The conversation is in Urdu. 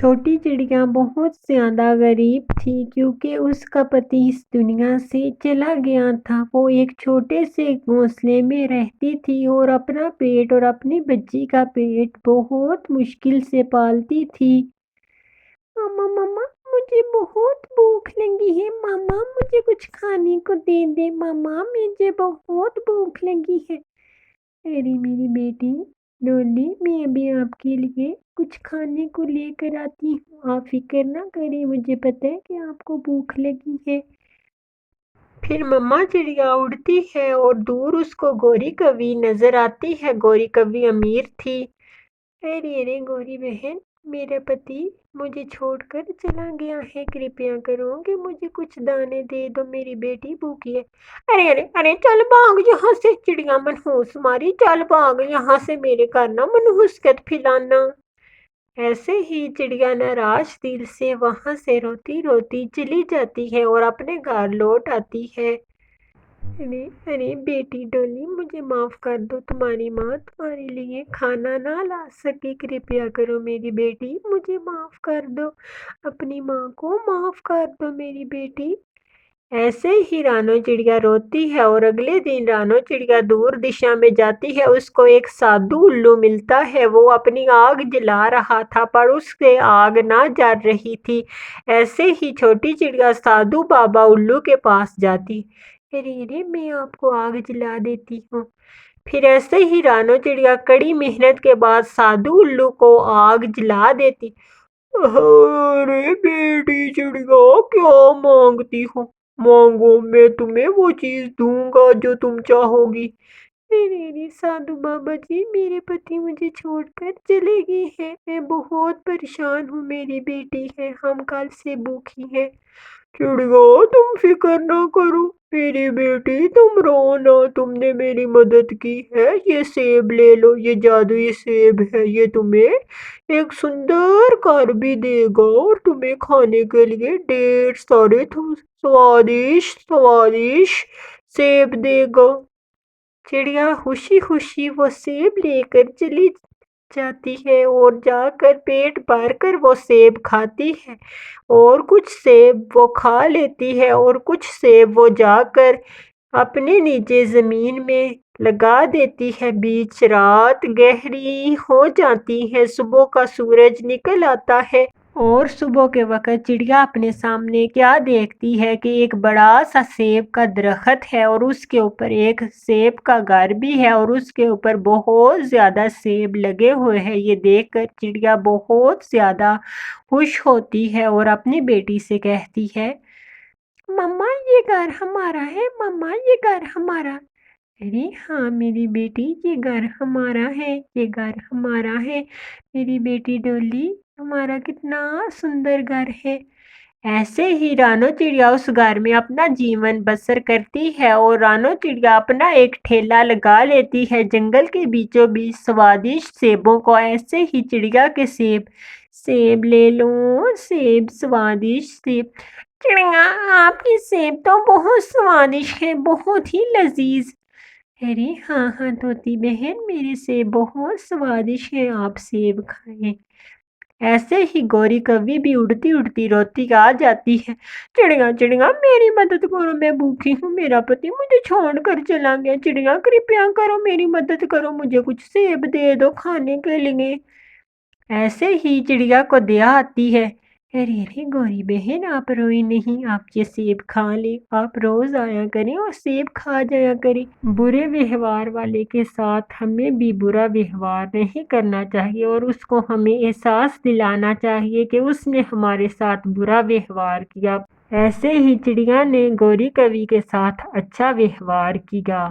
چھوٹی چڑیا بہت زیادہ غریب تھی کیونکہ اس کا پتی اس دنیا سے چلا گیا تھا۔ وہ ایک چھوٹے سے گھونسلے میں رہتی تھی اور اپنا پیٹ اور اپنی بچی کا پیٹ بہت مشکل سے پالتی تھی۔ ماما ماما مجھے بہت بھوک لگی ہے، ماما مجھے کچھ کھانے کو دے دے، ماما مجھے بہت بھوک لگی ہے۔ ارے میری بیٹی ڈولی، میں ابھی آپ کے لیے کچھ کھانے کو لے کر آتی ہوں، آپ فکر نہ کریں، مجھے پتہ ہے کہ آپ کو بھوک لگی ہے۔ پھر مما چڑیا اڑتی ہے اور دور اس کو گوری کوی نظر آتی ہے۔ گوری کوی امیر تھی۔ ارے گوری بہن، میرا پتی مجھے چھوڑ کر چلا گیا ہے، کرپیا کرو کہ مجھے کچھ دانے دے دو، میری بیٹی بھوکی ہے۔ ارے چل بھاگ یہاں سے، چڑیا منحوس ماری، چل بھاگ یہاں سے، میرے گھر نہ منحوسیت پھیلانا۔ ایسے ہی چڑیا ناراض دل سے وہاں سے روتی روتی چلی جاتی ہے اور اپنے گھر لوٹ آتی ہے۔ ارے بیٹی ڈولی، مجھے معاف کر دو، تمہاری ماں تمہارے لیے کھانا نہ لا سکی، کرپیا کرو میری بیٹی، مجھے معاف کر دو، اپنی ماں کو معاف کر دو میری بیٹی۔ ایسے ہی رانو چڑیا روتی ہے اور اگلے دن رانو چڑیا دور دشا میں جاتی ہے۔ اس کو ایک سادھو الو ملتا ہے، وہ اپنی آگ جلا رہا تھا پر اس سے آگ نہ جل رہی تھی۔ ایسے ہی چھوٹی چڑیا سادھو بابا الو کے پاس جاتی، ارے میں آپ کو آگ جلا دیتی ہوں۔ پھر ایسے ہی رانو چڑیا کڑی محنت کے بعد سادھو الو کو آگ جلا دیتی۔ ارے بیٹی چڑیا، کیا مانگتی ہو؟ مانگو، میں تمہیں وہ چیز دوں گا جو تم چاہو گی۔ ارے سادھو بابا جی، میرے پتی مجھے چھوڑ کر چلے گئے ہیں، میں بہت پریشان ہوں، میری بیٹی ہے، ہم کل سے بھوکی ہیں۔ چڑیا تم فکر نہ کرو میری بیٹی، تم رو نہ، تم نے میری مدد کی ہے، یہ سیب لے لو، یہ جادوئی سیب ہے، یہ تمہیں ایک سندر گھر بھی دے گا اور تمہیں کھانے کے لیے ڈھیر سارے سوادشٹ سیب دے گا۔ چڑیا خوشی خوشی وہ سیب لے کر چلی جاتی ہے اور جا کر پیٹ بھر کر وہ سیب کھاتی ہے، اور کچھ سیب وہ کھا لیتی ہے اور کچھ سیب وہ جا کر اپنے نیچے زمین میں لگا دیتی ہے۔ بیچ رات گہری ہو جاتی ہے، صبح کا سورج نکل آتا ہے اور صبح کے وقت چڑیا اپنے سامنے کیا دیکھتی ہے کہ ایک بڑا سا سیب کا درخت ہے اور اس کے اوپر ایک سیب کا گھر بھی ہے اور اس کے اوپر بہت زیادہ سیب لگے ہوئے ہیں۔ یہ دیکھ کر چڑیا بہت زیادہ خوش ہوتی ہے اور اپنی بیٹی سے کہتی ہے، مما یہ گھر ہمارا ہے، مما یہ گھر ہمارا۔ ارے ہاں میری بیٹی، یہ گھر ہمارا ہے، یہ گھر ہمارا ہے، میری بیٹی ڈولی، ہمارا کتنا سندر گھر ہے۔ ایسے ہی رانو چڑیا اس گھر میں اپنا جیون بسر کرتی ہے اور رانو چڑیا اپنا ایک ٹھیلا لگا لیتی ہے جنگل کے بیچوں بیچ سوادشٹ سیبوں کو۔ ایسے ہی چڑیا کے سیب لے لو، سیب سوادشٹ سیب۔ چڑیا آپ کے سیب تو بہت سوادشٹ ہیں، بہت ہی لذیذ۔ ارے ہاں طوطی بہن، میرے سیب بہت سوادشٹ ہیں، آپ سیب کھائیں۔ ایسے ہی گوری کوی بھی اڑتی اڑتی روتی آ جاتی ہے، چڑیا میری مدد کرو، میں بھوکی ہوں، میرا پتی مجھے چھوڑ کر چلا گیا، چڑیا کرپیا کرو میری مدد کرو، مجھے کچھ سیب دے دو کھانے کے لیے۔ ایسے ہی چڑیا کو دیا آتی ہے، ارے گوری بہن، آپ روئی نہیں، آپ یہ سیب کھا لیں، آپ روز آیا کریں اور سیب کھا جایا کریں۔ برے ویوہار والے کے ساتھ ہمیں بھی برا ویوہار نہیں کرنا چاہیے اور اس کو ہمیں احساس دلانا چاہیے کہ اس نے ہمارے ساتھ برا ویوہار کیا۔ ایسے ہی چڑیا نے گوری کوی کے ساتھ اچھا ویوہار کیا۔